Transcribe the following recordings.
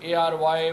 ARY,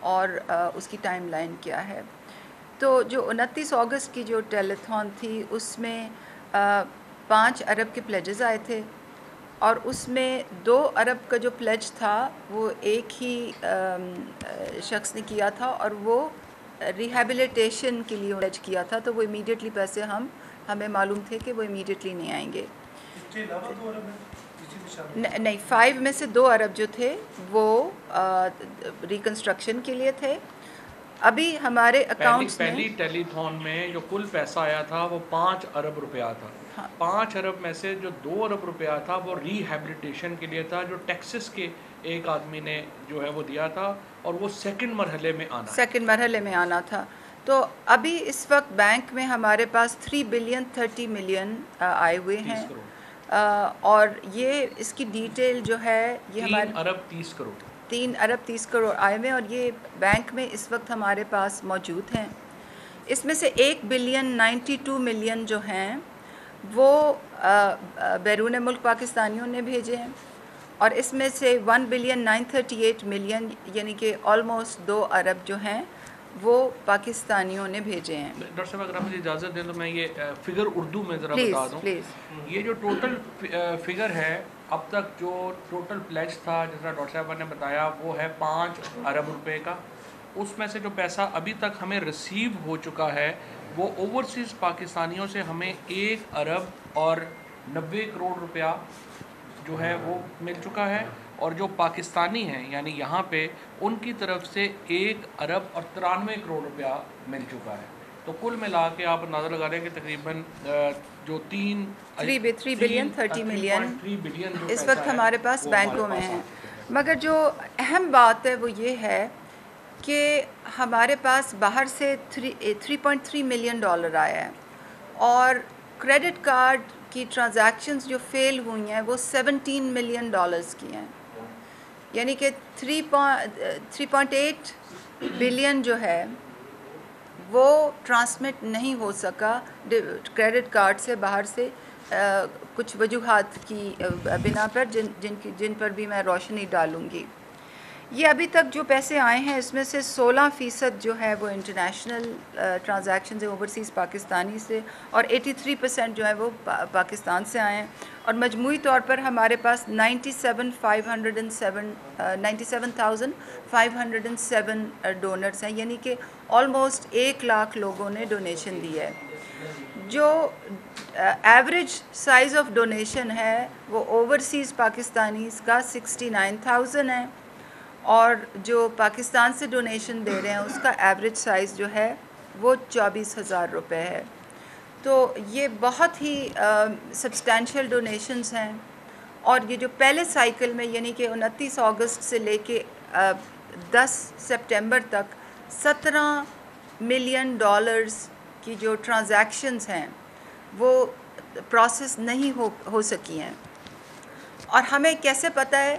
اور اس کی time line کیا ہے. تو جو 29 اگست کی جو ٹیلیتھون تھی اس میں 5 ارب کے پلیجز آئے تھے، اور اس میں 2 ارب کا جو پلیج تھا وہ ایک ہی شخص نے کیا تھا، اور وہ ریہیبلیٹیشن کے لیے پلیج کیا تھا. تو وہ امیڈیٹلی پیسے ہمیں معلوم تھے کہ وہ امیڈیٹلی نہیں آئیں گے. نہیں، 5 میں سے 2 ارب جو تھے وہ ریکنسٹرکشن کے لیے تھے. ابھی ہمارے اکاؤنٹس میں پہلی ٹیلی تھون میں جو کل پیسہ آیا تھا وہ 5 ارب روپیہ تھا. 5 ارب میں سے جو 2 ارب روپیہ تھا وہ ریہیبلیٹیشن کے لیے تھا، جو ٹیکسس کے ایک آدمی نے جو ہے وہ دیا تھا، اور وہ سیکنڈ مرحلے میں آنا تھا. تو ابھی اس وقت بینک میں ہمارے پاس 3 بلین 30 ملین آئے ہوئے ہیں، اور یہ اس کی ڈیٹیل جو ہے یہ 3 ارب 30 کروڑ 3 ارب 30 کروڑ آئے ہوئے ہیں، اور یہ بینک میں اس وقت ہمارے پاس موجود ہیں. اس میں سے 1 بلین 92 ملین جو ہیں وہ بیرون ملک پاکستانیوں نے بھیجے ہیں، اور اس میں سے 1 بلین 938 ملین یعنی کہ آلموسٹ 2 ارب جو ہیں وہ پاکستانیوں نے بھیجے ہیں. ڈاکٹر صاحب اگر آپ مجھے اجازت دیں تو میں یہ فگر اردو میں ذرا بتا دوں. یہ جو ٹوٹل فگر ہے اب تک جو ٹوٹل پلیج تھا جس طرح ڈاکٹر صاحب نے بتایا وہ ہے 5 ارب روپے کا. اس میں سے جو پیسہ ابھی تک ہمیں ریسیو ہو چکا ہے وہ اوورسیز پاکستانیوں سے ہمیں 1 ارب اور 90 کروڑ روپیہ جو ہے وہ مل چکا ہے، اور جو پاکستانی ہیں یعنی یہاں پہ ان کی طرف سے 1 ارب اور 93 کروڑ روپیہ مل چکا ہے. تو کل ملا کے آپ اندازہ لگا رہے ہیں کہ تقریباً جو 3 بلین 30 ملین اس وقت ہمارے پاس بینکوں میں ہیں. مگر جو اہم بات ہے وہ یہ ہے کہ ہمارے پاس باہر سے 3.3 ملین ڈالر آیا ہے، اور کریڈٹ کارڈ کی ٹرانزیکشنز جو فیل ہوئی ہیں وہ 17 ملین ڈالرز کی ہیں، یعنی کہ 3.8 بلین جو ہے وہ ٹرانسمٹ نہیں ہو سکا کریڈٹ کارڈ سے باہر سے، کچھ وجوہات کی بنا پر جن پر بھی میں روشنی ڈالوں گی. یہ ابھی تک جو پیسے آئے ہیں اس میں سے 16% جو ہے وہ انٹرنیشنل ٹرانزیکشنز ہیں اوورسیز پاکستانی سے، اور 83% جو ہے وہ پاکستان سے آئے ہیں. اور مجموعی طور پر ہمارے پاس 97,507 ڈونرز ہیں، یعنی کہ آلموسٹ 1 لاکھ لوگوں نے ڈونیشن دی ہے. جو ایوریج سائز آف ڈونیشن ہے وہ اوورسیز پاکستانیز کا 69,000 ہے، اور جو پاکستان سے ڈونیشن دے رہے ہیں اس کا ایوریج سائز جو ہے وہ 24,000 روپے ہے. تو یہ بہت ہی سبسٹینشیل ڈونیشنز ہیں. اور یہ جو پہلے سائیکل میں یعنی کہ 29 اگست سے لے کے 10 سپٹمبر تک 17 ملین ڈالرز کی جو ٹرانزیکشنز ہیں وہ پروسیس نہیں ہو سکی ہیں. اور ہمیں کیسے پتہ ہے؟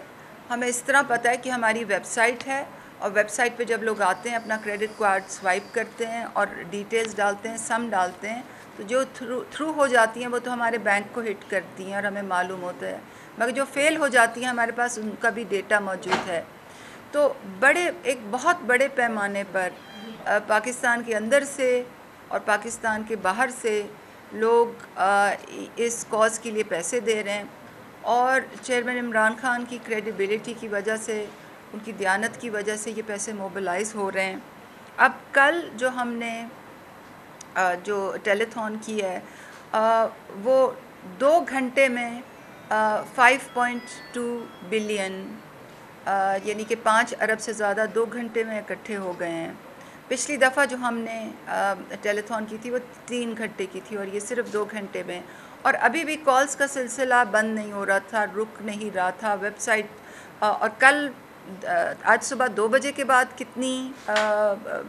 ہمیں اس طرح پتہ ہے کہ ہماری ویب سائٹ ہے، اور ویب سائٹ پہ جب لوگ آتے ہیں اپنا کریڈٹ کارڈ سوائپ کرتے ہیں اور ڈیٹیلز ڈالتے ہیں، سم ڈالتے ہیں، تو جو تھرو ہو جاتی ہیں وہ تو ہمارے بینک کو ہٹ کرتی ہیں اور ہمیں معلوم ہوتا ہے. مگر جو فیل ہو جاتی ہیں ہمارے پاس ان کا بھی ڈیٹا موجود ہے. تو ایک بہت بڑے پیمانے پر پاکستان کے اندر سے اور پاکستان کے باہر سے لوگ اس کاز کے لیے پیسے دے رہے ہیں، اور چیئرمین عمران خان کی کریڈیبلٹی کی وجہ سے، ان کی دیانت کی وجہ سے یہ پیسے موبلائز ہو رہے ہیں. اب کل جو ہم نے جو ٹیلی تھون کی ہے وہ 2 گھنٹے میں 5.2 بلین یعنی کہ 5 ارب سے زیادہ 2 گھنٹے میں اکٹھے ہو گئے ہیں. پچھلی دفعہ جو ہم نے ٹیلی تھون کی تھی وہ 3 گھنٹے کی تھی، اور یہ صرف 2 گھنٹے میں. اور ابھی بھی کالز کا سلسلہ بند نہیں ہو رہا تھا، رک نہیں رہا تھا. ویب سائٹ اور کل آج صبح 2 بجے کے بعد کتنی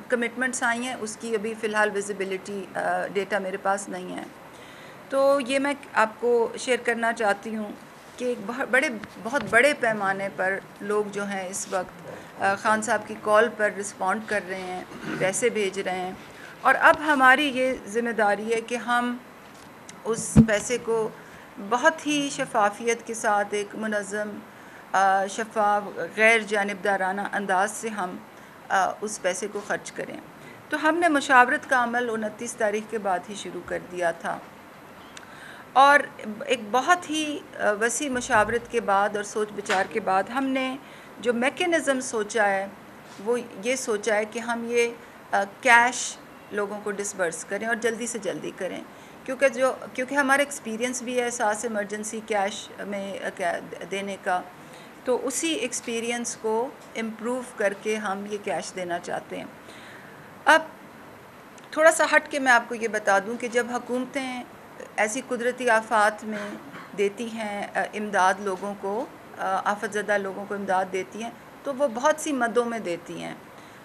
کمٹمنٹس آئی ہیں اس کی ابھی فی الحال ویزیبلٹی ڈیٹا میرے پاس نہیں ہے. تو یہ میں آپ کو شیئر کرنا چاہتی ہوں کہ ایک بہت بڑے پیمانے پر لوگ جو ہیں اس وقت خان صاحب کی کال پر رسپونڈ کر رہے ہیں، پیسے بھیج رہے ہیں. اور اب ہماری یہ ذمہ داری ہے کہ ہم اس پیسے کو بہت ہی شفافیت کے ساتھ ایک منظم، شفاف، غیر جانبدارانہ انداز سے ہم اس پیسے کو خرچ کریں. تو ہم نے مشاورت کا عمل 29 تاریخ کے بعد ہی شروع کر دیا تھا، اور ایک بہت ہی وسیع مشاورت کے بعد اور سوچ بچار کے بعد ہم نے جو میکینزم سوچا ہے وہ یہ سوچا ہے کہ ہم یہ کیش لوگوں کو ڈسبرس کریں اور جلدی سے جلدی کریں، کیونکہ ہمارا ایکسپیرینس بھی ہے ساس ایمرجنسی کیش میں دینے کا، تو اسی ایکسپیرینس کو امپروو کر کے ہم یہ کیش دینا چاہتے ہیں. اب تھوڑا سا ہٹ کے میں آپ کو یہ بتا دوں کہ جب حکومتیں ایسی قدرتی آفات میں دیتی ہیں امداد لوگوں کو، آفت زدہ لوگوں کو امداد دیتی ہیں، تو وہ بہت سی مدوں میں دیتی ہیں.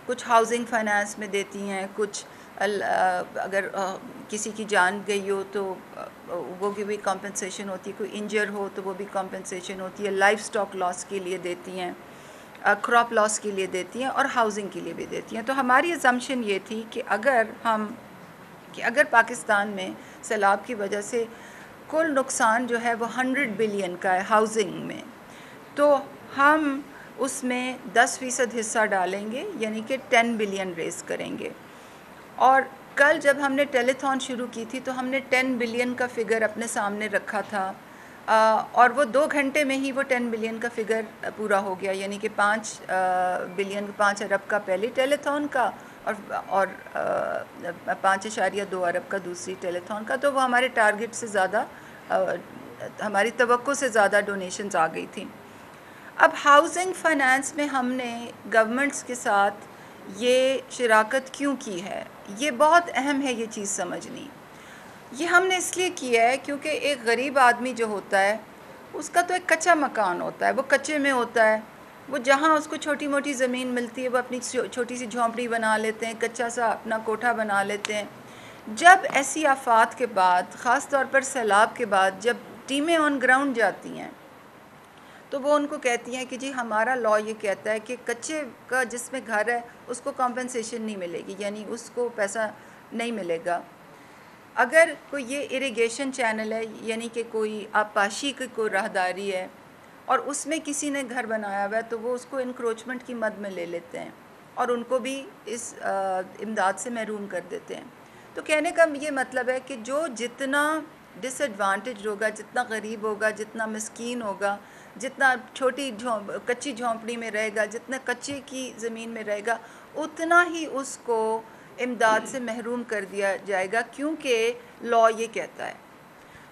کچھ ہاؤسنگ فائنانس میں دیتی ہیں، کچھ اگر کسی کی جان گئی ہو تو وہ بھی کمپنسیشن ہوتی ہے، کوئی انجر ہو تو وہ بھی کمپنسیشن ہوتی ہے، لائف سٹاک لاس کے لیے دیتی ہیں، کراپ لاس کے لیے دیتی ہیں، اور ہاؤسنگ کے لیے بھی دیتی ہیں. تو ہماری اسمپشن یہ تھی کہ اگر پاکستان میں سیلاب کی وجہ سے کل نقصان جو ہے وہ 100 بلین کا ہے ہاؤسنگ میں، تو ہم اس میں 10% حصہ ڈالیں گے، یعنی کہ 10 بلین ریز کریں گے. اور کل جب ہم نے ٹیلی تھون شروع کی تھی تو ہم نے 10 بلین کا فگر اپنے سامنے رکھا تھا، اور وہ 2 گھنٹے میں ہی وہ 10 بلین کا فگر پورا ہو گیا، یعنی کہ 5 ارب کا پہلی ٹیلی تھون کا اور 5.2 ارب کا دوسری ٹیلی تھون کا. تو وہ ہمارے ٹارگٹ سے زیادہ، ہماری توقع سے زیادہ ڈونیشنز آ گئی تھیں. اب ہاؤسنگ فائنانس میں ہم نے گورنمنٹس کے ساتھ یہ شراکت کیوں کی ہے، یہ بہت اہم ہے یہ چیز سمجھنی. یہ ہم نے اس لیے کی ہے کیونکہ ایک غریب آدمی جو ہوتا ہے اس کا تو ایک کچا مکان ہوتا ہے، وہ کچے میں ہوتا ہے، وہ جہاں اس کو چھوٹی موٹی زمین ملتی ہے وہ اپنی چھوٹی سی جھونپڑی بنا لیتے ہیں، کچا سا اپنا کوٹھا بنا لیتے ہیں. جب ایسی آفات کے بعد، خاص طور پر سیلاب کے بعد، جب ٹیمیں آن گراؤنڈ جاتی ہیں تو وہ ان کو کہتی ہیں کہ جی ہمارا لا یہ کہتا ہے کہ کچے کا جس میں گھر ہے اس کو کمپنسیشن نہیں ملے گی، یعنی اس کو پیسہ نہیں ملے گا. اگر کوئی یہ اریگیشن چینل ہے، یعنی کہ کوئی آبپاشی کی کوئی راہداری ہے اور اس میں کسی نے گھر بنایا ہوا ہے، تو وہ اس کو انکروچمنٹ کی مد میں لے لیتے ہیں اور ان کو بھی اس امداد سے محروم کر دیتے ہیں. تو کہنے کا یہ مطلب ہے کہ جو جتنا ڈس ایڈوانٹیج ہوگا، جتنا غریب ہوگا، جتنا مسکین ہوگا، جتنا چھوٹی کچی جھونپڑی میں رہے گا، جتنا کچے کی زمین میں رہے گا، اتنا ہی اس کو امداد سے محروم کر دیا جائے گا، کیونکہ لا یہ کہتا ہے.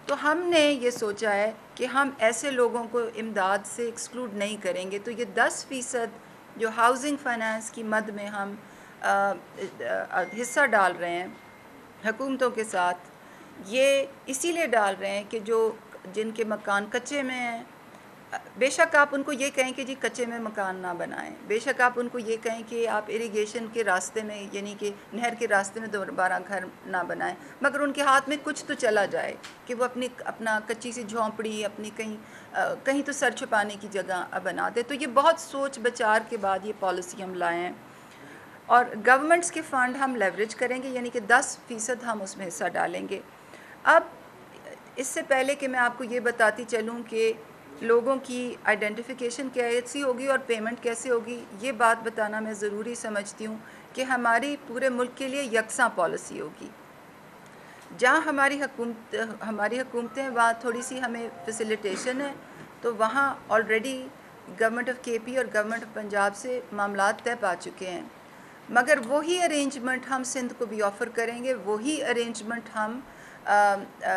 تو ہم نے یہ سوچا ہے کہ ہم ایسے لوگوں کو امداد سے ایکسکلوڈ نہیں کریں گے. تو یہ 10% جو ہاؤسنگ فائنانس کی مد میں ہم حصہ ڈال رہے ہیں حکومتوں کے ساتھ، یہ اسی لیے ڈال رہے ہیں کہ جن کے مکان کچے میں ہیں، بے شک آپ ان کو یہ کہیں کہ جی کچے میں مکان نہ بنائیں، بے شک آپ ان کو یہ کہیں کہ آپ اریگیشن کے راستے میں، یعنی کہ نہر کے راستے میں دوبارہ گھر نہ بنائیں، مگر ان کے ہاتھ میں کچھ تو چلا جائے کہ وہ اپنا کچی سی جھونپڑی اپنی کہیں تو سر چھپانے کی جگہ بنا دے. تو یہ بہت سوچ بچار کے بعد یہ پالیسی ہم لائے ہیں، اور گورنمنٹس کے فنڈ ہم لیوریج کریں گے، یعنی کہ 10% ہم اس میں حصہ ڈالیں گے. اب اس سے پہلے کہ میں آپ کو یہ بتاتی چلوں کہ لوگوں کی آئیڈینٹیفیکیشن کیسی ہوگی اور پیمنٹ کیسے ہوگی، یہ بات بتانا میں ضروری سمجھتی ہوں کہ ہماری پورے ملک کے لیے یکساں پالیسی ہوگی. جہاں ہماری حکومتیں وہاں تھوڑی سی ہمیں فیسیلیٹیشن ہے، تو وہاں آلریڈی گورنمنٹ آف کے پی اور گورنمنٹ آف پنجاب سے معاملات طے پا چکے ہیں، مگر وہی ارینجمنٹ ہم سندھ کو بھی آفر کریں گے، وہی ارینجمنٹ ہم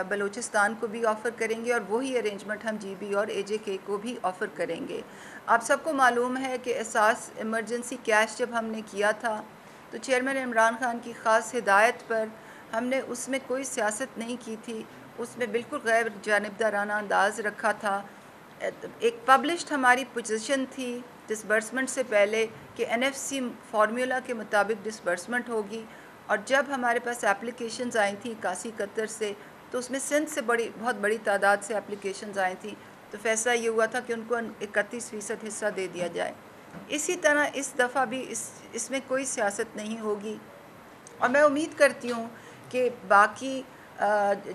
بلوچستان کو بھی آفر کریں گے، اور وہی ارینجمنٹ ہم جی بی اور اے جے کے کو بھی آفر کریں گے. آپ سب کو معلوم ہے کہ اساس ایمرجنسی کیش جب ہم نے کیا تھا تو چیئرمین عمران خان کی خاص ہدایت پر ہم نے اس میں کوئی سیاست نہیں کی تھی، اس میں بالکل غیر جانبدارانہ انداز رکھا تھا. ایک پبلشڈ ہماری پوزیشن تھی ڈسبرسمنٹ سے پہلے کہ این ایف سی فارمولا کے مطابق ڈسبرسمنٹ ہوگی، اور جب ہمارے پاس اپلیکیشنز آئی تھیں 81 قطر سے، تو اس میں سندھ سے بہت بڑی تعداد سے اپلیکیشنز آئی تھیں، تو فیصلہ یہ ہوا تھا کہ ان کو 31% حصہ دے دیا جائے. اسی طرح اس دفعہ بھی اس میں کوئی سیاست نہیں ہوگی، اور میں امید کرتی ہوں کہ باقی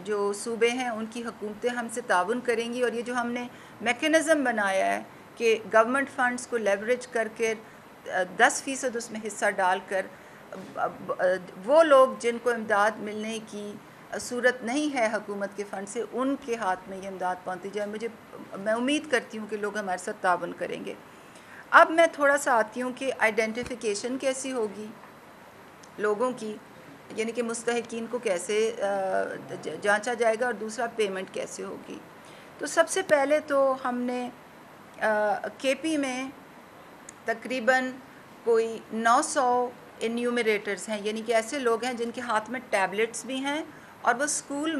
جو صوبے ہیں ان کی حکومتیں ہم سے تعاون کریں گی، اور یہ جو ہم نے میکینزم بنایا ہے کہ گورنمنٹ فنڈز کو لیوریج کر کے 10% اس میں حصہ ڈال کر وہ لوگ جن کو امداد ملنے کی صورت نہیں ہے حکومت کے فنڈ سے، ان کے ہاتھ میں یہ امداد پہنچتی جائے۔ میں امید کرتی ہوں کہ لوگ ہمارے ساتھ تعاون کریں گے۔ اب میں تھوڑا سا آتی ہوں کہ آئیڈینٹیفیکیشن کیسی ہوگی لوگوں کی، یعنی کہ مستحقین کو کیسے جانچا جائے گا، اور دوسرا پیمنٹ کیسے ہوگی۔ تو سب سے پہلے تو ہم نے کے پی میں تقریباً کوئی 900 انیومریٹرز ہیں، یعنی کہ ایسے لوگ ہیں جن کے ہاتھ میں ٹیبلٹس بھی ہیں، اور وہ اسکول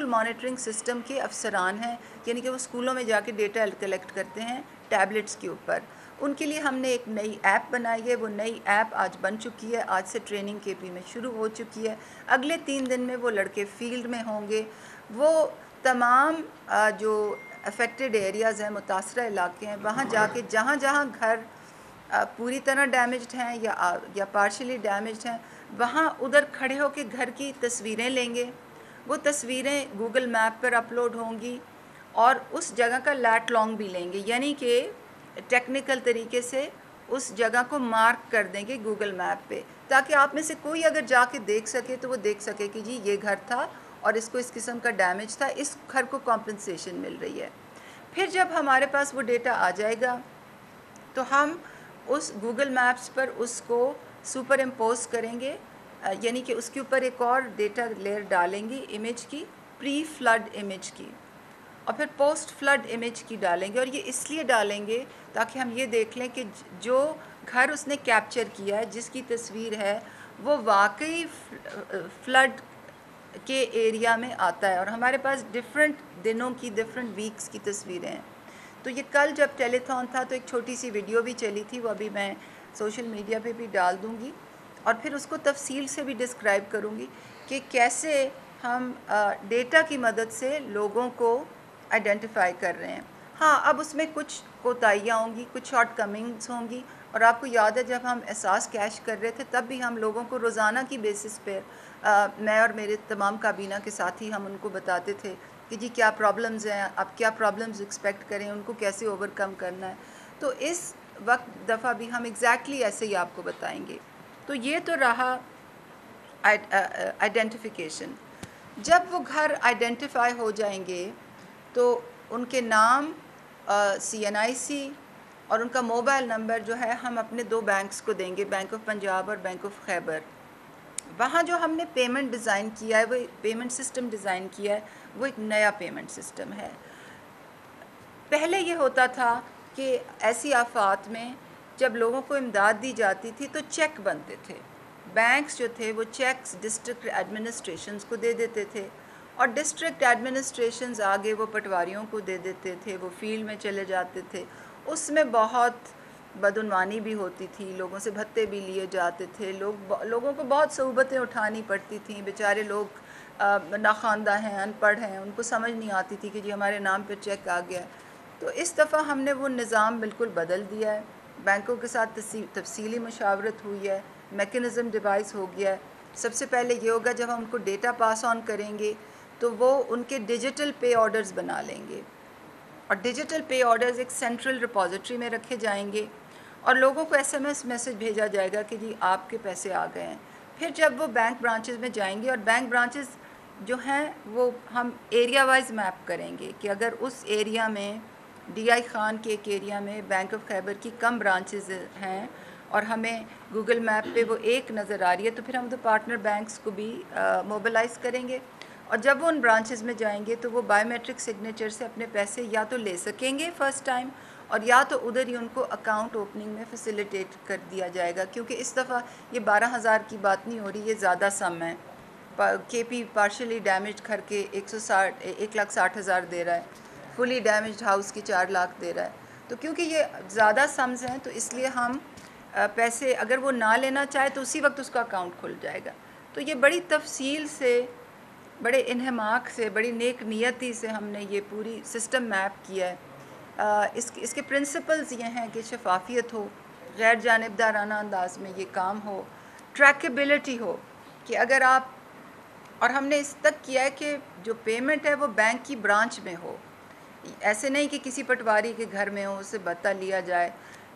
مانیٹرنگ سسٹم کے افسران ہیں، یعنی کہ وہ اسکولوں میں جا کے ڈیٹا کلیکٹ کرتے ہیں ٹیبلٹس کے اوپر۔ ان کے لیے ہم نے ایک نئی ایپ بنائی ہے، وہ نئی ایپ آج بن چکی ہے، آج سے ٹریننگ کے پی میں شروع ہو چکی ہے۔ اگلے 3 دن میں وہ لڑکے فیلڈ میں ہوں گے، وہ تمام جو افیکٹڈ ایریاز ہیں، متاثرہ علاقے ہیں، وہاں جا کے جہاں جہاں گھر پوری طرح ڈیمیجڈ ہیں یا پارشلی ڈیمیجڈ ہیں، وہاں ادھر کھڑے ہو کے گھر کی تصویریں لیں گے۔ وہ تصویریں گوگل میپ پر اپلوڈ ہوں گی، اور اس جگہ کا لیٹ لانگ بھی لیں گے، یعنی کہ ٹیکنیکل طریقے سے اس جگہ کو مارک کر دیں گے گوگل میپ پہ، تاکہ آپ میں سے کوئی اگر جا کے دیکھ سکے تو وہ دیکھ سکے کہ جی یہ گھر تھا اور اس کو اس قسم کا ڈیمیج تھا، اس گھر کو کمپنسیشن مل رہی ہے۔ پھر جب ہمارے پاس وہ ڈیٹا آ جائے گا تو ہم اس گوگل میپس پر اس کو سپر امپوز کریں گے، یعنی کہ اس کے اوپر ایک اور ڈیٹا لیئر ڈالیں گے امیج کی، پری فلڈ امیج کی، اور پھر پوسٹ فلڈ امیج کی ڈالیں گے۔ اور یہ اس لیے ڈالیں گے تاکہ ہم یہ دیکھ لیں کہ جو گھر اس نے کیپچر کیا ہے، جس کی تصویر ہے، وہ واقعی فلڈ کے ایریا میں آتا ہے۔ اور ہمارے پاس ڈیفرنٹ دنوں کی، ڈیفرنٹ ویکس کی تصویریں ہیں۔ تو یہ کل جب ٹیلی تھون تھا تو ایک چھوٹی سی ویڈیو بھی چلی تھی، وہ ابھی میں سوشل میڈیا پہ بھی ڈال دوں گی، اور پھر اس کو تفصیل سے بھی ڈسکرائب کروں گی کہ کیسے ہم ڈیٹا کی مدد سے لوگوں کو آئیڈینٹیفائی کر رہے ہیں۔ ہاں، اب اس میں کچھ کوتاہیاں ہوں گی، کچھ شارٹ کمنگز ہوں گی، اور آپ کو یاد ہے جب ہم احساس کیش کر رہے تھے تب بھی ہم لوگوں کو روزانہ کی بیسس پہ میں اور میرے تمام کابینہ کے ساتھی ہم ان کو بتاتے تھے کہ جی کیا پرابلمز ہیں، آپ کیا پرابلمز ایکسپیکٹ کریں، ان کو کیسے اوور کم کرنا ہے۔ تو اس وقت دفعہ بھی ہم ایگزیکٹلی ایسے ہی آپ کو بتائیں گے۔ تو یہ تو رہا آئیڈینٹیفیکیشن۔ جب وہ گھر آئیڈینٹیفائی ہو جائیں گے تو ان کے نام، CNIC اور ان کا موبائل نمبر جو ہے ہم اپنے 2 بینکس کو دیں گے، بینک آف پنجاب اور بینک آف خیبر۔ وہاں جو ہم نے پیمنٹ ڈیزائن کیا ہے، وہ پیمنٹ سسٹم ڈیزائن کیا ہے، وہ ایک نیا پیمنٹ سسٹم ہے۔ پہلے یہ ہوتا تھا کہ ایسی آفات میں جب لوگوں کو امداد دی جاتی تھی تو چیک بنتے تھے، بینکس جو تھے وہ چیکس ڈسٹرکٹ ایڈمنسٹریشنز کو دے دیتے تھے، اور ڈسٹرکٹ ایڈمنسٹریشنز آگے وہ پٹواریوں کو دے دیتے تھے، وہ فیلڈ میں چلے جاتے تھے۔ اس میں بہت بدعنوانی بھی ہوتی تھی، لوگوں سے بھتے بھی لیے جاتے تھے، لوگوں کو بہت صعوبتیں اٹھانی پڑتی تھیں، بیچارے لوگ ناخواندہ ہیں، ان پڑھ ہیں، ان کو سمجھ نہیں آتی تھی کہ جی ہمارے نام پہ چیک آ گیا ہے۔ تو اس دفعہ ہم نے وہ نظام بالکل بدل دیا ہے، بینکوں کے ساتھ تفصیلی مشاورت ہوئی ہے، میکنزم ڈیوائس ہو گیا ہے۔ سب سے پہلے یہ ہوگا جب ہم ان کو ڈیٹا پاس آن کریں گے تو وہ ان کے ڈیجیٹل پے آرڈرز بنا لیں گے، اور ڈیجیٹل پے آرڈرز ایک سینٹرل ریپوزیٹری میں رکھے جائیں گے، اور لوگوں کو SMS میسج بھیجا جائے گا کہ جی آپ کے پیسے آ گئے ہیں۔ پھر جب وہ بینک برانچز میں جائیں گے، اور بینک برانچز جو ہیں وہ ہم ایریا وائز میپ کریں گے کہ اگر اس ایریا میں DI خان کے ایک ایریا میں بینک آف خیبر کی کم برانچز ہیں اور ہمیں گوگل میپ پہ وہ ایک نظر آ رہی ہے، تو پھر ہم تو پارٹنر بینکس کو بھی موبلائز کریں گے، اور جب وہ ان برانچز میں جائیں گے تو وہ بائیو میٹرک سگنیچر سے اپنے پیسے یا تو لے سکیں گے فرسٹ ٹائم، اور یا تو ادھر ہی ان کو اکاؤنٹ اوپننگ میں فیسیلیٹیٹ کر دیا جائے گا، کیونکہ اس دفعہ یہ 12,000 کی بات نہیں ہو رہی، یہ زیادہ سم ہے۔ KP پارشلی ڈیمیجڈ گھر کے 1,60,000 دے رہا ہے، فلی ڈیمیجڈ ہاؤس کی 4 لاکھ دے رہا ہے۔ تو کیونکہ یہ زیادہ سمز ہیں تو اس لیے ہم پیسے اگر وہ نہ لینا چاہے تو اسی وقت اس کا اکاؤنٹ کھل جائے گا۔ تو یہ بڑی تفصیل سے، بڑے انہماک سے، بڑی نیک نیتی سے ہم نے یہ پوری سسٹم میپ کیا ہے۔ اس کے پرنسپلز یہ ہیں کہ شفافیت ہو، غیر جانبدارانہ انداز میں یہ کام ہو، ٹریکیبلٹی ہو کہ اگر آپ، اور ہم نے اس تک کیا ہے کہ جو پیمنٹ ہے وہ بینک کی برانچ میں ہو، ایسے نہیں کہ کسی پٹواری کے گھر میں ہو، اسے بتا لیا جائے،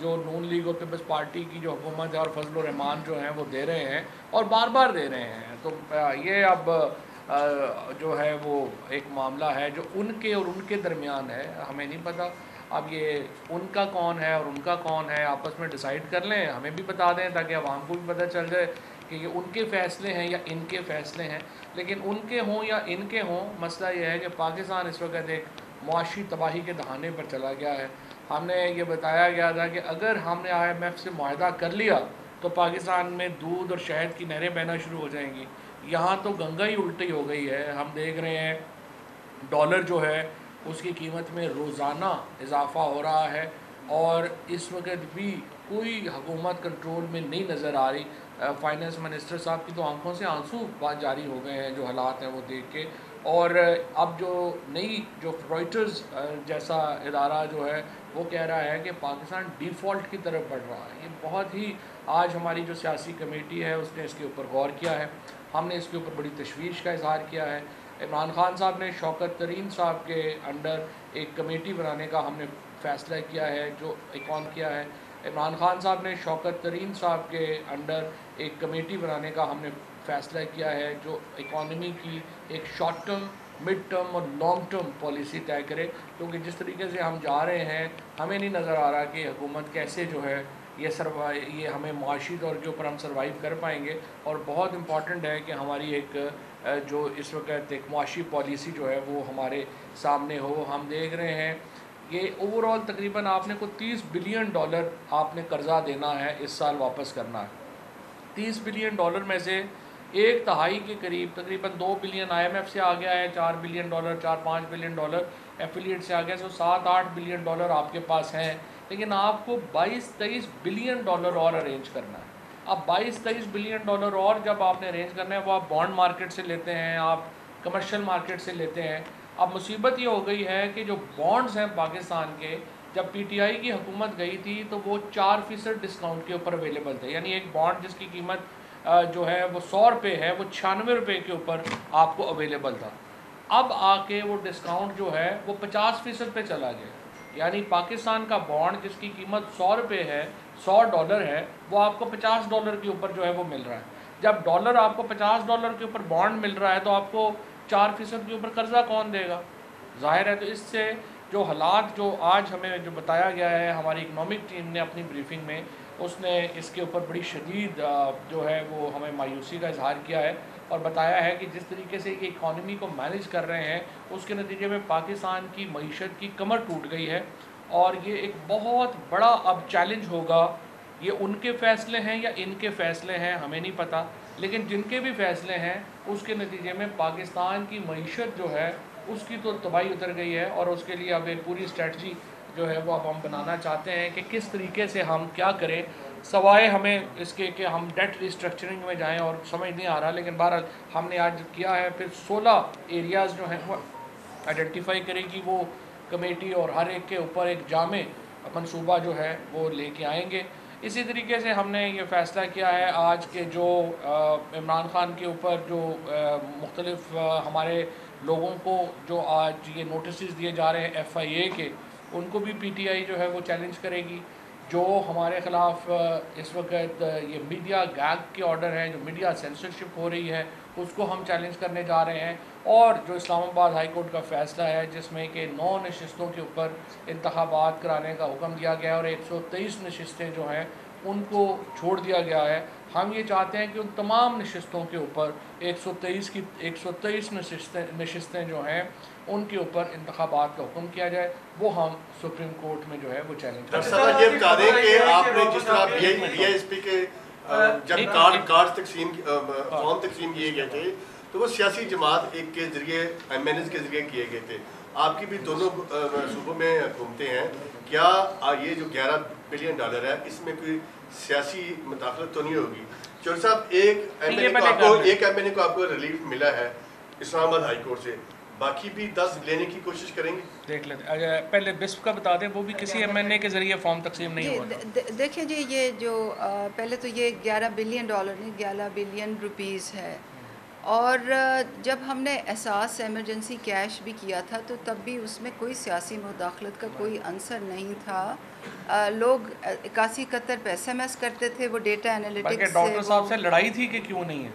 جو نون لیگ اور پیپلز پارٹی کی جو حکومت ہے اور فضل الرحمان جو ہیں وہ دے رہے ہیں اور بار بار دے رہے ہیں. تو یہ اب جو ہے وہ ایک معاملہ ہے جو ان کے اور ان کے درمیان ہے. ہمیں نہیں پتہ اب یہ ان کا کون ہے اور ان کا کون ہے، آپس میں ڈیسائیڈ کر لیں، ہمیں بھی بتا دیں تاکہ عوام کو بھی پتہ چل جائے کہ یہ ان کے فیصلے ہیں یا ان کے فیصلے ہیں. لیکن ان کے ہوں یا ان کے ہوں، مسئلہ یہ ہے کہ پاکستان اس وقت ایک معاشی تباہی کے دہانے پر چلا گیا ہے. ہم نے یہ بتایا گیا تھا کہ اگر ہم نے IMF سے معاہدہ کر لیا تو پاکستان میں دودھ اور شہد کی نہریں بہنا شروع ہو جائیں گی. یہاں تو گنگا ہی الٹی ہو گئی ہے. ہم دیکھ رہے ہیں ڈالر جو ہے اس کی قیمت میں روزانہ اضافہ ہو رہا ہے اور اس وقت بھی کوئی حکومت کنٹرول میں نہیں نظر آ رہی. فائنانس منسٹر صاحب کی تو آنکھوں سے آنسو جاری ہو گئے ہیں جو حالات ہیں وہ دیکھ کے. اور اب جو نئی جو رائٹرز جیسا ادارہ جو ہے وہ کہہ رہا ہے کہ پاکستان ڈیفالٹ کی طرف بڑھ رہا ہے. یہ بہت ہی آج ہماری جو سیاسی کمیٹی ہے اس نے اس کے اوپر غور کیا ہے. ہم نے اس کے اوپر بڑی تشویش کا اظہار کیا ہے. عمران خان صاحب نے شوکت ترین صاحب کے انڈر ایک کمیٹی بنانے کا ہم نے فیصلہ کیا ہے جو کیا ہے. عمران خان صاحب نے شوکت ترین صاحب کے انڈر ایک کمیٹی بنانے کا ہم نے فیصلہ کیا ہے جو اکانومی کی ایک شارٹ ٹرم، مڈ ٹرم اور لانگ ٹرم پالیسی طے کرے. کیونکہ جس طریقے سے ہم جا رہے ہیں ہمیں نہیں نظر آ رہا کہ حکومت کیسے جو ہے یہ ہمیں معاشی طور کے اوپر ہم سروائیو کر پائیں گے. اور بہت امپورٹنٹ ہے کہ ہماری ایک جو اس وقت ایک معاشی پالیسی جو ہے وہ ہمارے سامنے ہو. ہم دیکھ رہے ہیں یہ اوور آل تقریباً آپ نے کوئی $30 بلین آپ نے قرضہ دینا ہے اس سال واپس کرنا ہے. $30 بلین میں سے ایک تہائی کے قریب تقریباً $2 بلین IMF سے آ گیا ہے، $4 بلین، $4-5 بلین ایفیلیٹ سے آ گیا. 7-8 بلین آپ کے پاس ہیں. لیکن آپ کو $22-23 بلین اور ارینج کرنا ہے. اب $22-23 بلین اور جب آپ نے ارینج کرنا ہے وہ آپ بانڈ مارکیٹ سے لیتے ہیں، آپ کمرشل مارکیٹ سے لیتے ہیں. اب مصیبت یہ ہو گئی ہے کہ جو بانڈز ہیں پاکستان کے، جب PTI کی حکومت گئی تھی تو وہ 4% ڈسکاؤنٹ کے اوپر اویلیبل تھے. یعنی ایک بانڈ جس کی قیمت جو ہے وہ $100 ہے وہ $96 کے اوپر آپ کو اویلیبل تھا. اب آ کے وہ ڈسکاؤنٹ جو ہے وہ 50% پہ چلا گیا. یعنی پاکستان کا بانڈ جس کی قیمت $100 ہے، $100 ہے، وہ آپ کو $50 کے اوپر جو ہے وہ مل رہا ہے. جب ڈالر آپ کو $50 کے اوپر بانڈ مل رہا ہے تو آپ کو 4% کے اوپر قرضہ کون دے گا؟ ظاہر ہے. تو اس سے جو حالات جو آج ہمیں جو بتایا گیا ہے ہماری اکنامک ٹیم نے اپنی بریفنگ میں، اس نے اس کے اوپر بڑی شدید جو ہے وہ ہمیں مایوسی کا اظہار کیا ہے اور بتایا ہے کہ جس طریقے سے یہ اکانومی کو مینیج کر رہے ہیں اس کے نتیجے میں پاکستان کی معیشت کی کمر ٹوٹ گئی ہے. اور یہ ایک بہت بڑا اب چیلنج ہوگا. یہ ان کے فیصلے ہیں یا ان کے فیصلے ہیں ہمیں نہیں پتہ، لیکن جن کے بھی فیصلے ہیں اس کے نتیجے میں پاکستان کی معیشت جو ہے اس کی تو تباہی اتر گئی ہے. اور اس کے لیے اب ایک پوری اسٹریٹجی جو ہے وہ اب ہم بنانا چاہتے ہیں کہ کس طریقے سے ہم کیا کریں، سوائے ہمیں اس کے کہ ہم ڈیٹ ریسٹرکچرنگ میں جائیں. اور سمجھ نہیں آ رہا، لیکن بہرحال ہم نے آج کیا ہے. پھر 16 ایریاز جو ہیں وہ آئیڈینٹیفائی کرے گی وہ کمیٹی اور ہر ایک کے اوپر ایک جامع منصوبہ جو ہے وہ لے کے آئیں گے. اسی طریقے سے ہم نے یہ فیصلہ کیا ہے آج کے جو عمران خان کے اوپر جو مختلف ہمارے لوگوں کو جو آج یہ نوٹسز دیے جا رہے ہیں FIA کے، ان کو بھی PTI جو ہے وہ چیلنج کرے گی. جو ہمارے خلاف اس وقت یہ میڈیا گیگ کے آرڈر ہیں، جو میڈیا سینسرشپ ہو رہی ہے، اس کو ہم چیلنج کرنے جا رہے ہیں. اور جو اسلام آباد ہائی کورٹ کا فیصلہ ہے جس میں کہ 9 نشستوں کے اوپر انتخابات کرانے کا حکم دیا گیا ہے اور 123 نشستیں جو ہیں ان کو چھوڑ دیا گیا ہے. ہم یہ چاہتے ہیں کہ ان تمام نشستوں کے اوپر 123 نشستیں جو ہیں ان کے اوپر انتخابات کا حکم کیا جائے. وہ ہم سپریم کورٹ میں جو ہے وہ چیلنج کریں. ڈاکٹر صاحب یہ بتا دیں کہ آپ نے جس طرح BISP کے جب کارڈ تقسیم فارم تقسیم کیے گئے تھے تو وہ سیاسی جماعت ایک کے ذریعے MNS کے ذریعے کیے گئے تھے. آپ کی بھی دونوں صوبوں میں گھومتے ہیں، کیا یہ جو $11 بلین ہے اس میں کوئی سیاسی مداخلت تو نہیں ہوگی؟ چودھری صاحب ایک MNA کو آپ کو ریلیف ملا ہے اسلام آباد ہائی کورٹ سے، باقی بھی 10 لینے کی کوشش کریں گے؟ دیکھ لیتے پہلے BISP کا بتا دیں، وہ بھی کسی MNA کے ذریعے فارم تقسیم نہیں ہوا. دیکھیں جی، یہ جو پہلے تو یہ $11 بلین نہیں، $11 بلین روپیز ہے. اور جب ہم نے احساس ایمرجنسی کیش بھی کیا تھا تو تب بھی اس میں کوئی سیاسی مداخلت کا کوئی عنصر نہیں تھا. لوگ 81 پیسے ایس کرتے تھے, وہ ڈیٹا انالیٹکس سے. ڈاکٹر صاحب سے لڑائی تھی کہ کیوں نہیں ہے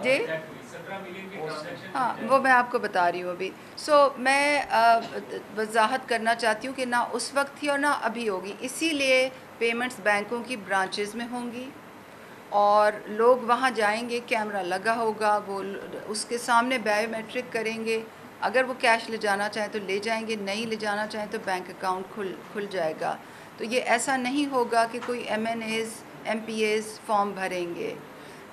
جی ہاں وہ میں آپ کو بتا رہی ہوں ابھی. میں وضاحت کرنا چاہتی ہوں کہ نہ اس وقت تھی اور نہ ابھی ہوگی. اسی لیے پیمنٹس بینکوں کی برانچز میں ہوں گی اور لوگ وہاں جائیں گے, کیمرہ لگا ہوگا, وہ اس کے سامنے بایو میٹرک کریں گے. اگر وہ کیش لے جانا چاہیں تو لے جائیں گے, نہیں لے جانا چاہیں تو بینک اکاؤنٹ کھل جائے گا. تو یہ ایسا نہیں ہوگا کہ کوئی MNAs MPAs فارم بھریں گے.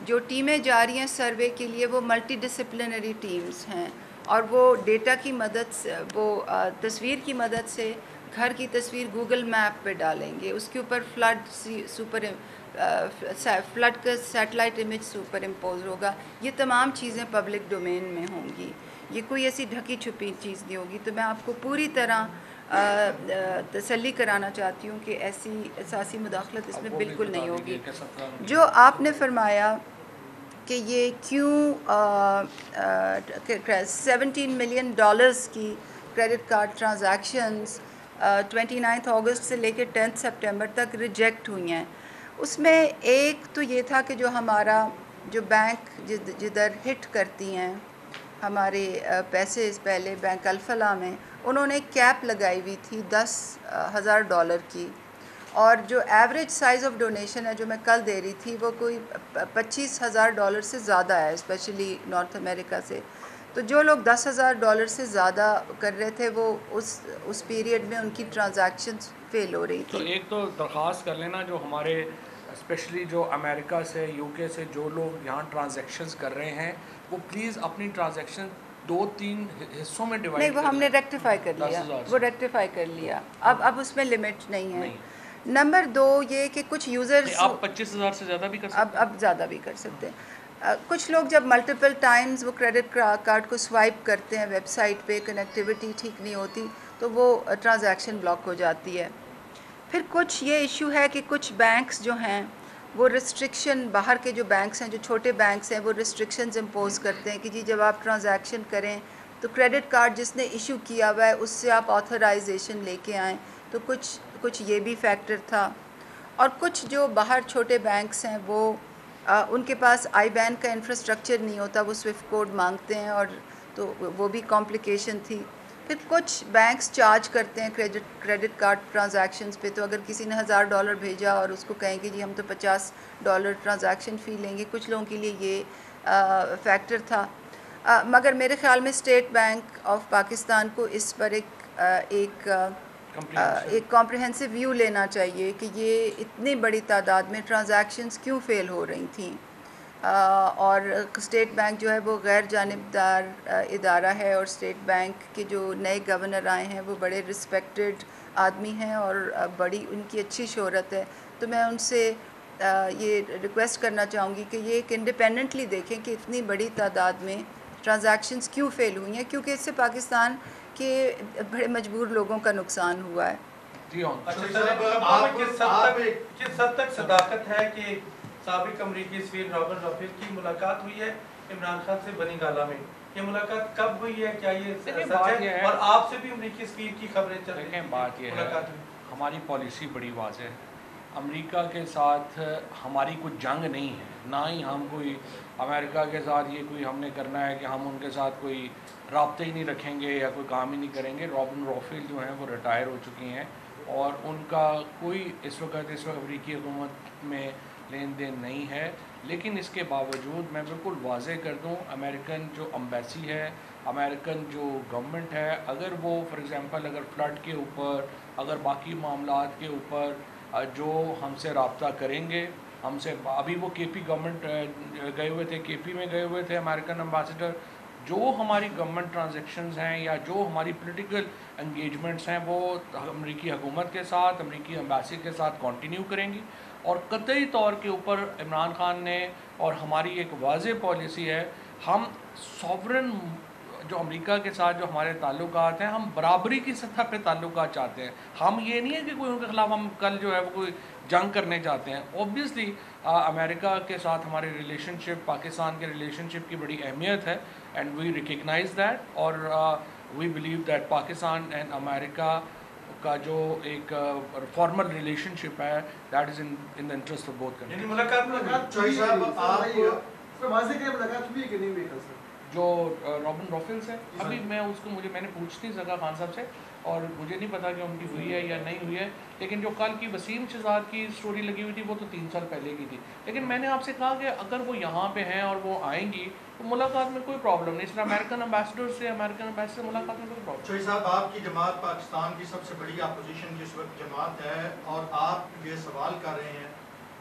جو ٹیمیں جا رہی ہیں سروے کے لیے وہ ملٹی ڈسپلنری ٹیمز ہیں اور وہ ڈیٹا کی مدد سے, وہ تصویر کی مدد سے گھر کی تصویر گوگل میپ پہ ڈالیں گے, اس کے اوپر فلڈ کا سیٹلائٹ امیج سپر امپوز ہوگا. یہ تمام چیزیں پبلک ڈومین میں ہوں گی, یہ کوئی ایسی ڈھکی چھپی چیز نہیں ہوگی. تو میں آپ کو پوری طرح تسلی کرانا چاہتی ہوں کہ ایسی اساسی مداخلت اس میں بالکل نہیں ہوگی. جو آپ نے فرمایا کہ یہ کیوں $17 ملین کی کریڈٹ کارڈ ٹرانزیکشنز 29 اگست سے لے کے 10 سپٹمبر تک ریجیکٹ ہوئی ہیں, اس میں ایک تو یہ تھا کہ جو ہمارا جو بینک جدھر ہٹ کرتی ہیں ہمارے پیسے پہلے بینک الفلاح میں, انہوں نے کیپ لگائی ہوئی تھی $10,000 کی, اور جو ایوریج سائز آف ڈونیشن ہے جو میں کل دے رہی تھی وہ کوئی $25,000 سے زیادہ ہے, اسپیشلی نارتھ امریکہ سے. تو جو لوگ $10,000 سے زیادہ کر رہے تھے وہ اس پیریڈ میں ان کی ٹرانزیکشنز فیل ہو رہی تھی. تو ایک تو درخواست کر لینا جو ہمارے اسپیشلی جو امریکہ سے UK سے جو لوگ یہاں ٹرانزیکشنز کر رہے ہیں وہ پلیز اپنی ٹرانزیکشن 2-3 حصوں میں ڈیوائڈ نہیں, وہ ہم نے ریکٹیفائی کر لیا, وہ ریکٹیفائی کر لیا. اب اس میں لمٹ نہیں ہے. نمبر 2 یہ کہ کچھ یوزرز آپ 25,000 سے زیادہ بھی کر سکتے ہیں, اب زیادہ بھی کر سکتے ہیں. کچھ لوگ جب ملٹیپل ٹائمز وہ کریڈٹ کارڈ کو سوائپ کرتے ہیں ویب سائٹ پہ, کنیکٹیوٹی ٹھیک نہیں ہوتی تو وہ ٹرانزیکشن بلاک ہو جاتی ہے. پھر کچھ یہ ایشو ہے کہ کچھ بینکس جو ہیں وہ ریسٹرکشن, باہر کے جو بینکس ہیں جو چھوٹے بینکس ہیں وہ ریسٹرکشنز امپوز کرتے ہیں کہ جی جب آپ ٹرانزیکشن کریں تو کریڈٹ کارڈ جس نے ایشو کیا ہوا ہے اس سے آپ آتھرائزیشن لے کے آئیں. تو کچھ یہ بھی فیکٹر تھا. اور کچھ جو باہر چھوٹے بینکس ہیں وہ ان کے پاس آئی بین کا انفراسٹرکچر نہیں ہوتا, وہ سوئفٹ کوڈ مانگتے ہیں, اور تو وہ بھی کمپلیکیشن تھی. پھر کچھ بینکس چارج کرتے ہیں کریڈٹ کارڈ ٹرانزیکشنز پہ, تو اگر کسی نے $1,000 بھیجا اور اس کو کہیں کہ جی ہم تو $50 ٹرانزیکشن فی لیں گے, کچھ لوگوں کے لیے یہ فیکٹر تھا. مگر میرے خیال میں اسٹیٹ بینک آف پاکستان کو اس پر ایک کمپریہنسو ویو لینا چاہیے کہ یہ اتنی بڑی تعداد میں ٹرانزیکشنز کیوں فیل ہو رہی تھیں. اور اسٹیٹ بینک جو ہے وہ غیر جانبدار ادارہ ہے, اور اسٹیٹ بینک کے جو نئے گورنر آئے ہیں وہ بڑے رسپیکٹڈ آدمی ہیں اور بڑی ان کی اچھی شہرت ہے. تو میں ان سے یہ ریکویسٹ کرنا چاہوں گی کہ یہ ایک انڈیپینڈنٹلی دیکھیں کہ اتنی بڑی تعداد میں ٹرانزیکشنز کیوں فیل ہوئی ہیں, کیونکہ اس سے پاکستان کے بڑے مجبور لوگوں کا نقصان ہوا ہے. جی ہاں, کس حد تک صداقت ہے کہ سابق امریکی سفیر رابرٹ رافیل کی ملاقات ہوئی ہے عمران خان سے بنی گالا میں؟ یہ ملاقات کب ہوئی ہے, کیا یہ سچ ہے؟ اور آپ سے بھی امریکی سفیر کی خبریں چل رہی ہیں. بات یہ ہے ہماری پالیسی بڑی واضح ہے, امریکہ کے ساتھ ہماری کوئی جنگ نہیں ہے, نہ ہی ہم کوئی امریکہ کے ساتھ یہ کوئی ہم نے کرنا ہے کہ ہم ان کے ساتھ کوئی رابطے ہی نہیں رکھیں گے یا کوئی کام ہی نہیں کریں گے. رابن رافیل جو ہیں وہ ریٹائر ہو چکی ہیں اور ان کا کوئی اس وقت امریکی حکومت میں لین دین نہیں ہے. لیکن اس کے باوجود میں بالکل واضح کر دوں, امریکن جو امبیسی ہے, امریکن جو گورنمنٹ ہے, اگر وہ فار ایگزامپل اگر فلڈ کے اوپر, اگر باقی معاملات کے اوپر جو ہم سے رابطہ کریں گے, ہم سے ابھی وہ کے پی گورنمنٹ گئے ہوئے تھے, کے پی میں گئے ہوئے تھے امریکن امبیسڈر, جو ہماری گورنمنٹ ٹرانزیکشنز ہیں یا جو ہماری پولیٹیکل انگیجمنٹس ہیں وہ امریکی حکومت کے ساتھ, امریکی امبیسی کے ساتھ کنٹینیو کریں گی. اور قطعی طور کے اوپر عمران خان نے اور ہماری ایک واضح پالیسی ہے, ہم سوورن جو امریکہ کے ساتھ جو ہمارے تعلقات ہیں ہم برابری کی سطح پہ تعلقات چاہتے ہیں. ہم یہ نہیں ہے کہ کوئی ان کے خلاف ہم کل جو ہے وہ کوئی جنگ کرنے چاہتے ہیں. اوبویسلی امریکہ کے ساتھ ہماری ریلیشن شپ پاکستان کے ریلیشن شپ کی بڑی اہمیت ہے اینڈ وی ریکگنائز دیٹ اور we believe that Pakistan and America کا جو ایک فارمل ریلیشن شپ ہے that is in the interest of both countries. جو رابن رافلز ہے ابھی میں اس کو میں نے پوچھ نہیں سکا خان صاحب سے اور مجھے نہیں پتا کہ ان کی ہوئی ہے یا نہیں ہوئی ہے, لیکن جو کل کی وسیم شہزاد کی سٹوری لگی ہوئی تھی وہ تو 3 سال پہلے کی تھی. لیکن میں نے آپ سے کہا کہ اگر وہ یہاں پہ ہیں اور وہ آئیں گی تو ملاقات میں کوئی پرابلم نہیں. اس طرح امریکن امبیسڈر سے ملاقات میں کوئی پرابلم. چوہی صاحب, آپ کی جماعت پاکستان کی سب سے بڑی اپوزیشن کی اس وقت جماعت ہے اور آپ یہ سوال کر رہے ہیں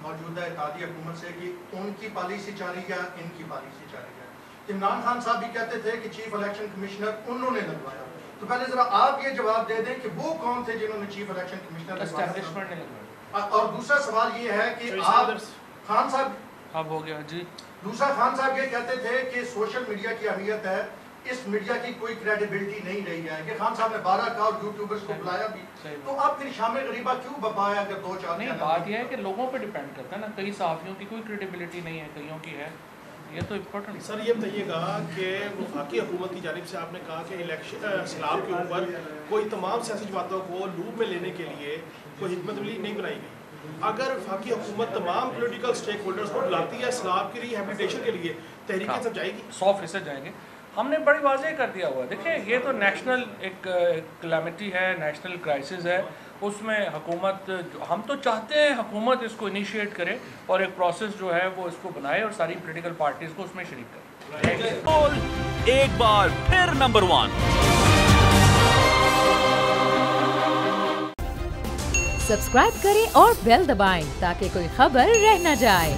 موجودہ اتحادی حکومت سے کہ ان کی پالیسی چل رہی ہے ان کی پالیسی چل رہی ہے. عمران خان صاحب بھی کہتے تھے کہ چیف الیکشن کمشنر انہوں نے لگوایا. تو پہلے ذرا آپ یہ جواب دے دیں کہ وہ کون تھے جنہوں نے چیف الیکشن کمشنر لگوایا. اور دوسرا سوال یہ ہے کہ آپ خان صاحب اب ہو گیا جی. دوسرا خان صاحب یہ کہتے تھے کہ سوشل میڈیا کی اہمیت ہے, اس میڈیا کی کوئی کریڈیبلٹی نہیں رہی ہے. کہ خان صاحب نے 12 کا اور یوٹیوبرز کو بلایا بھی, تو آپ پھر شام غریبہ کیوں بپایا اگر 2-4 نہیں. بات یہ ہے کہ لوگوں پہ ڈیپینڈ کرتا ہے نا. کئی صحافیوں کی کوئی کریڈیبلٹی نہیں ہے, کئیوں کی ہے. یہ تو امپورٹنٹ. سر یہ بتائیے گا کہ وفاقی حکومت کی جانب سے آپ نے کہا کہ الیکشن اسلام کے اوپر کوئی تمام سیاسی جماعتوں کو لوپ میں لینے کے لیے کوئی حکمت عملی نہیں بنائی گئی. اگر وفاقی حکومت تمام پولیٹیکل اسٹیک ہولڈرز کو بلاتی ہے اسلام کی ریہیبلیٹیشن کے لیے, تحریکیں سب جائے گی 100% جائیں گے. ہم نے بڑی واضح کر دیا ہوا ہے. دیکھیں یہ تو نیشنل ایک کلیمٹی ہے, نیشنل کرائسس ہے. اس میں حکومت ہم تو چاہتے ہیں حکومت اس کو انیشیٹ کرے اور ایک پروسیس جو ہے وہ اس کو بنائے اور ساری پولیٹیکل پارٹیز کو اس میں شریک کرے. ایک بار پھر نمبر 1 سبسکرائب کریں اور بیل دبائیں تاکہ کوئی خبر رہ نہ جائے.